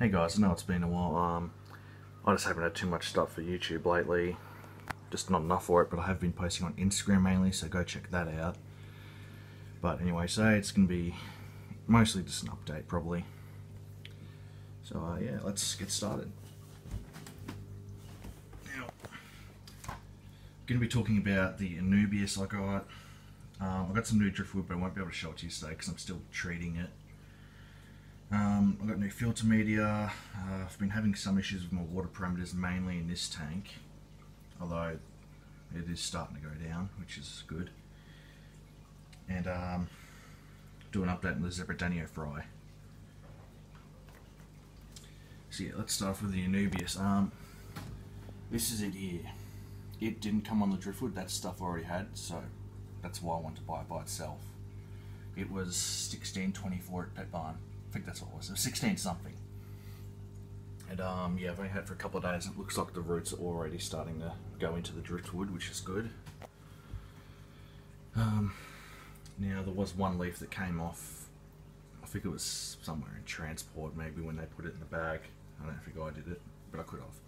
Hey guys, I know it's been a while. I just haven't had too much stuff for YouTube lately. Just not enough for it, but I have been posting on Instagram mainly, so go check that out. But anyway, so it's going to be mostly just an update probably. So yeah, let's get started. Now, I'm going to be talking about the Anubias I got. I got some new driftwood, but I won't be able to show it to you today because I'm still treating it. I've got new filter media. I've been having some issues with my water parameters, mainly in this tank, although it is starting to go down, which is good. And do an update on the danio fry. So yeah, let's start off with the Anubias. This is it here. It didn't come on the driftwood, that stuff I already had, so that's why I wanted to buy it by itself. It was $16.24 at Pet Barn. I think that's what it was. It was 16 something. And yeah, I've only had it for a couple of days. It looks like the roots are already starting to go into the driftwood, which is good. Now there was one leaf that came off. I think it was somewhere in transport, maybe when they put it in the bag. I don't think I did it, but I could have.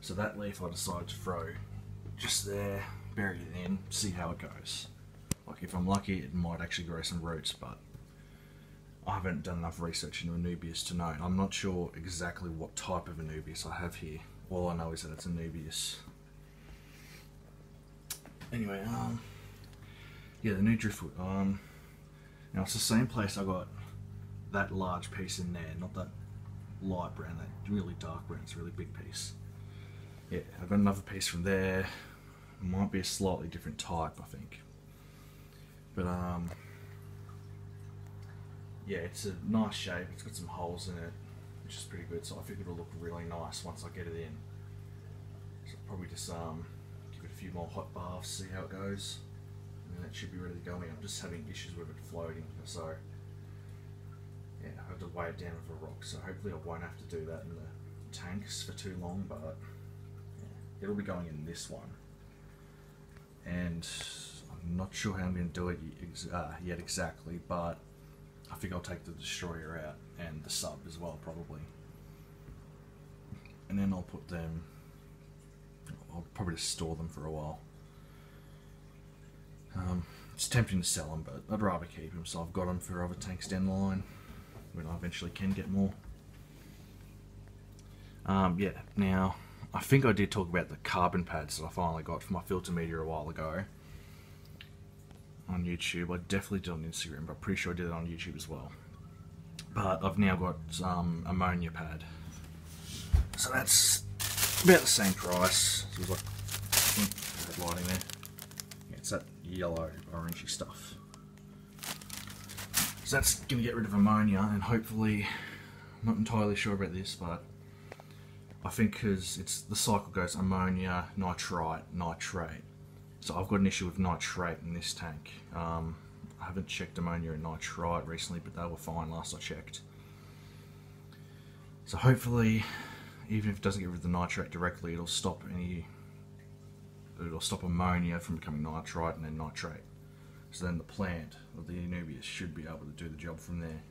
So that leaf I decided to throw just there, bury it in, see how it goes. Like if I'm lucky, it might actually grow some roots, but I haven't done enough research into Anubias to know. I'm not sure exactly what type of Anubias I have here. All I know is that it's Anubias. Anyway, yeah, the new driftwood. Now it's the same place I got that large piece in there, not that light brown, that really dark brown. It's a really big piece. Yeah, I've got another piece from there. Might be a slightly different type, I think. But yeah, it's a nice shape. It's got some holes in it, which is pretty good. So I think it'll look really nice once I get it in. So I'll probably just give it a few more hot baths, see how it goes, and then it should be ready to go in. I'm just having issues with it floating, so yeah, I have to weigh it down with a rock. So hopefully I won't have to do that in the tanks for too long, but yeah, it'll be going in this one. And I'm not sure how I'm going to do it yet exactly, but I think I'll take the destroyer out and the sub as well, probably. And then I'll put them, I'll probably just store them for a while. It's tempting to sell them, but I'd rather keep them, so I've got them for other tanks down the line when I eventually can get more. Yeah, now I think I did talk about the carbon pads that I finally got for my filter media a while ago on YouTube. I definitely did on Instagram, but I'm pretty sure I did it on YouTube as well. But I've now got some ammonia pad, so that's about the same price. So it was like, that lighting there. Yeah, it's that yellow orangey stuff. So that's going to get rid of ammonia, and hopefully, I'm not entirely sure about this, but I think because it's the cycle goes ammonia, nitrite, nitrate. So I've got an issue with nitrate in this tank. I haven't checked ammonia and nitrite recently, but they were fine last I checked. So hopefully, even if it doesn't get rid of the nitrate directly, it'll stop ammonia from becoming nitrite and then nitrate. So then the plant of the Anubias should be able to do the job from there.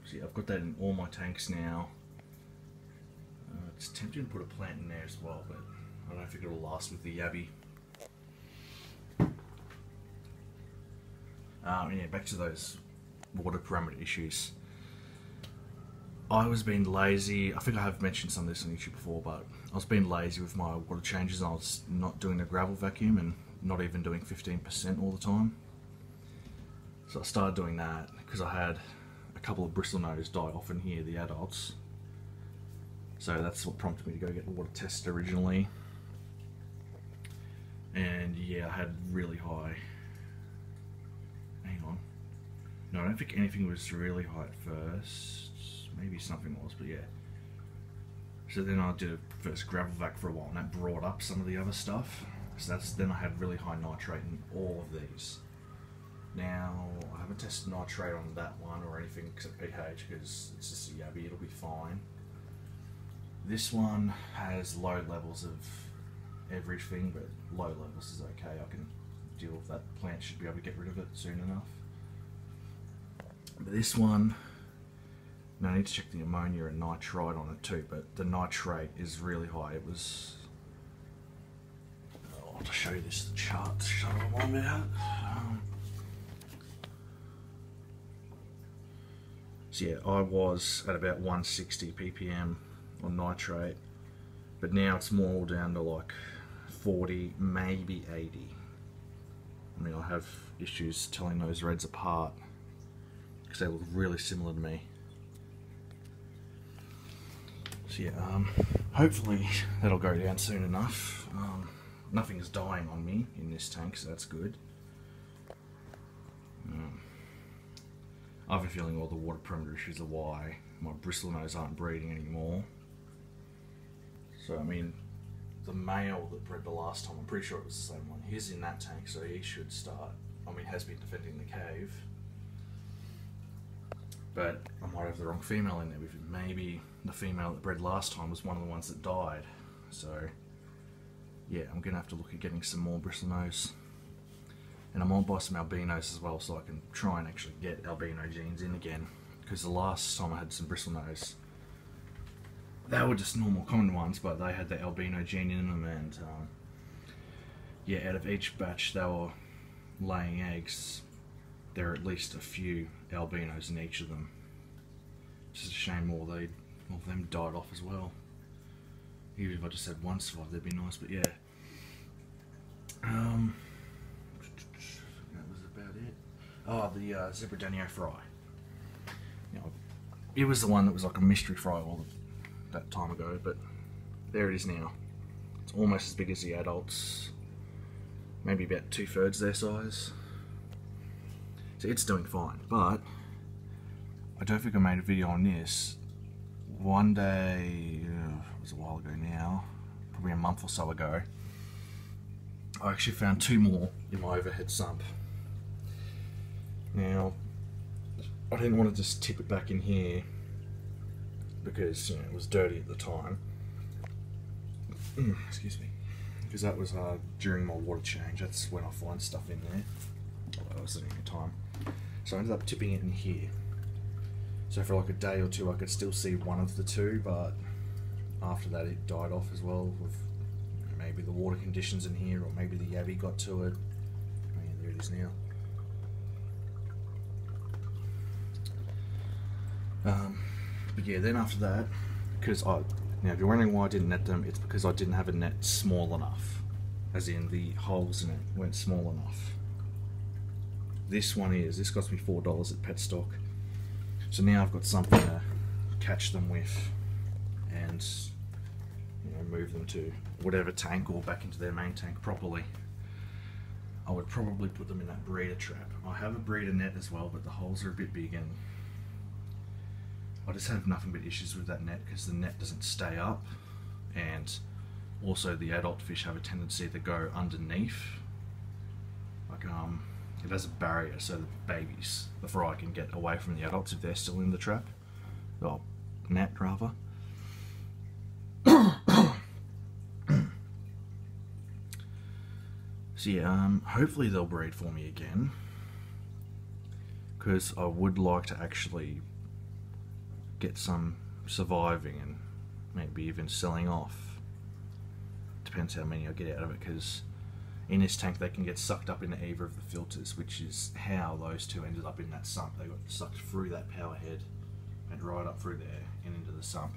So yeah, I've got that in all my tanks now. It's tempting to put a plant in there as well, but I don't think it'll last with the Yabby. Yeah, back to those water parameter issues. I was being lazy. I think I have mentioned some of this on YouTube before, but I was being lazy with my water changes, and I was not doing the gravel vacuum and not even doing 15% all the time. So I started doing that because I had a couple of bristlenose die off in here, the adults. So that's what prompted me to go get the water tested originally. And yeah, I had really high. Hang on. No, I don't think anything was really high at first. Maybe something was, but yeah. So then I did a first gravel vac for a while, and that brought up some of the other stuff. So then I had really high nitrate in all of these. Now, I haven't tested nitrate on that one or anything except pH because it's just a Yabby, it'll be fine. This one has low levels of everything, but low levels is okay. I can deal with that. The plant should be able to get rid of it soon enough. But this one, now I need to check the ammonia and nitrite on it too, but the nitrate is really high. It was, I'll have to show you this chart to show what I'm about. So yeah, I was at about 160 ppm on nitrate, but now it's more down to like 40, maybe 80. I mean, I have issues telling those reds apart because they look really similar to me. So yeah, hopefully that'll go down soon enough. Nothing is dying on me in this tank, so that's good. I have a feeling all the water perimeter issues are why my bristlenose aren't breeding anymore. So I mean, the male that bred the last time, I'm pretty sure it was the same one. He's in that tank, so he should start. I mean, has been defending the cave. But I might have the wrong female in there with him. Maybe the female that bred last time was one of the ones that died. So yeah, I'm gonna have to look at getting some more bristlenose. And I might buy some albinos as well, so I can try and actually get albino genes in again. Because the last time I had some bristlenose, they were just normal common ones, but they had the albino gene in them, and yeah, out of each batch they were laying eggs, there are at least a few albinos in each of them. It's just a shame all of them died off as well. Even if I just had one survive, that'd be nice, but yeah. That was about it. Oh, the zebra danio fry. You know, it was the one that was like a mystery fry all that time ago, but there it is now. It's almost as big as the adults, maybe about 2/3 their size. So it's doing fine, but I don't think I made a video on this. One day, it was a while ago now, probably a month or so ago, I actually found 2 more in my overhead sump. Now, I didn't want to just tip it back in here because, you know, it was dirty at the time. Excuse me. Because that was during my water change. That's when I find stuff in there. Although I was sitting at the time. So I ended up tipping it in here. So for like a day or two I could still see one of the 2, but after that it died off as well with maybe the water conditions in here, or maybe the yabby got to it. Oh yeah, there it is now. But yeah, then after that, because now if you're wondering why I didn't net them, it's because I didn't have a net small enough, as in the holes in it weren't small enough. This one is, this cost me $4 at Petstock, so now I've got something to catch them with and, you know, move them to whatever tank or back into their main tank properly. I would probably put them in that breeder trap. I have a breeder net as well, but the holes are a bit big and I just have nothing but issues with that net because the net doesn't stay up, and also the adult fish have a tendency to go underneath. Like it has a barrier so the babies, the fry, can get away from the adults if they're still in the trap, or net rather. So yeah, hopefully they'll breed for me again, because I would like to actually get some surviving and maybe even selling off. Depends how many I get out of it, because in this tank they can get sucked up into either of the filters, which is how those 2 ended up in that sump. They got sucked through that power head and right up through there and into the sump.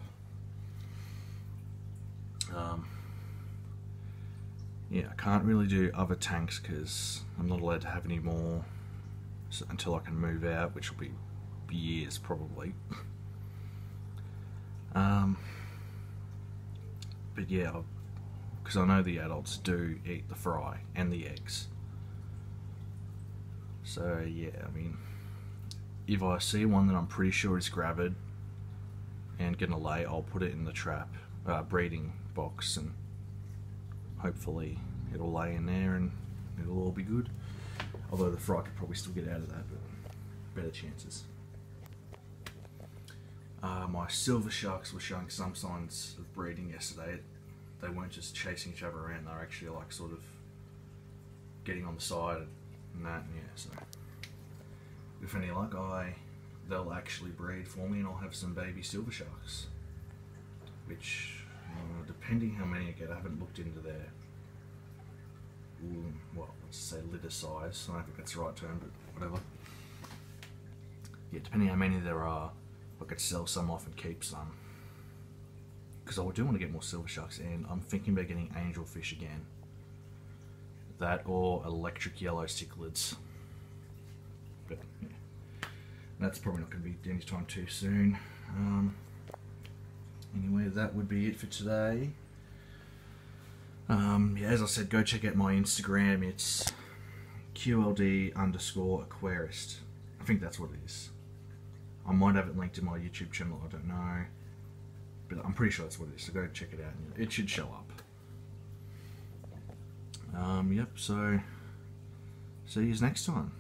Yeah, I can't really do other tanks because I'm not allowed to have any more until I can move out, which will be years probably. But yeah, because I know the adults do eat the fry and the eggs. So yeah, I mean, if I see one that I'm pretty sure is gravid and gonna lay, I'll put it in the trap, breeding box, and hopefully it'll lay in there and it'll all be good. Although the fry could probably still get out of that, but better chances. My silver sharks were showing some signs of breeding yesterday. They weren't just chasing each other around, they were actually like sort of getting on the side and that, and yeah, so with any luck I they'll actually breed for me and I'll have some baby silver sharks. Which, depending how many I get, I haven't looked into their, well, let's say litter size. I don't think that's the right term, but whatever. Yeah, depending how many there are, I could sell some off and keep some. Because I do want to get more silver sharks, and I'm thinking about getting angelfish again. That or electric yellow cichlids. But yeah, that's probably not going to be anytime too soon. Anyway, that would be it for today. Yeah, as I said, go check out my Instagram. It's QLD_aquarist. I think that's what it is. I might have it linked in my YouTube channel, I don't know. But I'm pretty sure that's what it is, so go check it out. It should show up. Yep, so see you next time.